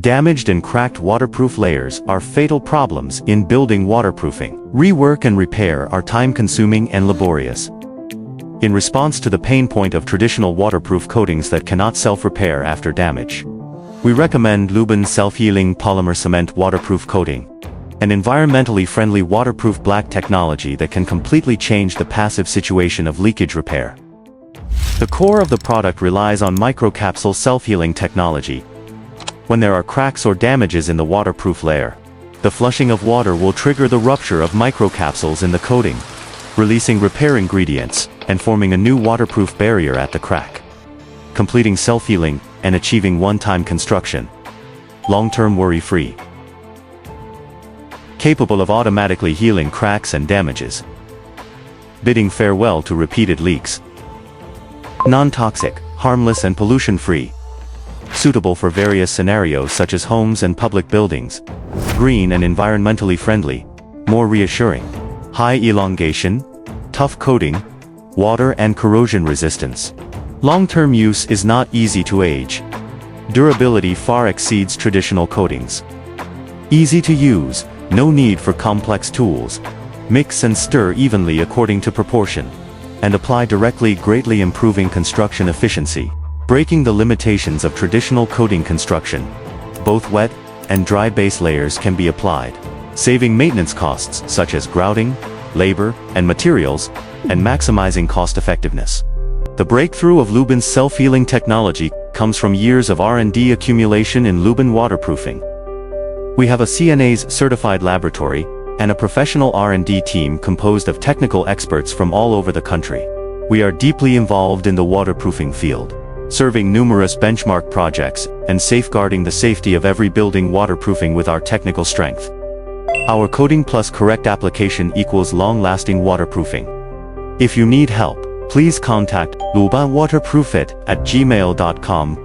Damaged and cracked waterproof layers are fatal problems in building waterproofing. Rework and repair are time-consuming and laborious. In response to the pain point of traditional waterproof coatings that cannot self-repair after damage, we recommend Luban self-healing polymer cement waterproof coating, an environmentally friendly waterproof black technology that can completely change the passive situation of leakage repair. The core of the product relies on microcapsule self-healing technology. When there are cracks or damages in the waterproof layer, the flushing of water will trigger the rupture of microcapsules in the coating, releasing repair ingredients and forming a new waterproof barrier at the crack, completing self-healing and achieving one-time construction. Long-term worry-free. Capable of automatically healing cracks and damages, bidding farewell to repeated leaks. Non-toxic, harmless and pollution-free. Suitable for various scenarios such as homes and public buildings. Green and environmentally friendly. More reassuring. High elongation. Tough coating. Water and corrosion resistance. Long-term use is not easy to age. Durability far exceeds traditional coatings. Easy to use. No need for complex tools. Mix and stir evenly according to proportion. And apply directly, greatly improving construction efficiency, breaking the limitations of traditional coating construction. Both wet and dry base layers can be applied, saving maintenance costs such as grouting, labor, and materials, and maximizing cost effectiveness. The breakthrough of Luban's self-healing technology comes from years of R&D accumulation in Luban waterproofing. We have a CNA's certified laboratory and a professional R&D team composed of technical experts from all over the country. We are deeply involved in the waterproofing field, serving numerous benchmark projects and safeguarding the safety of every building waterproofing with our technical strength. Our coating plus correct application equals long-lasting waterproofing. If you need help, please contact lubanwaterproofit@gmail.com.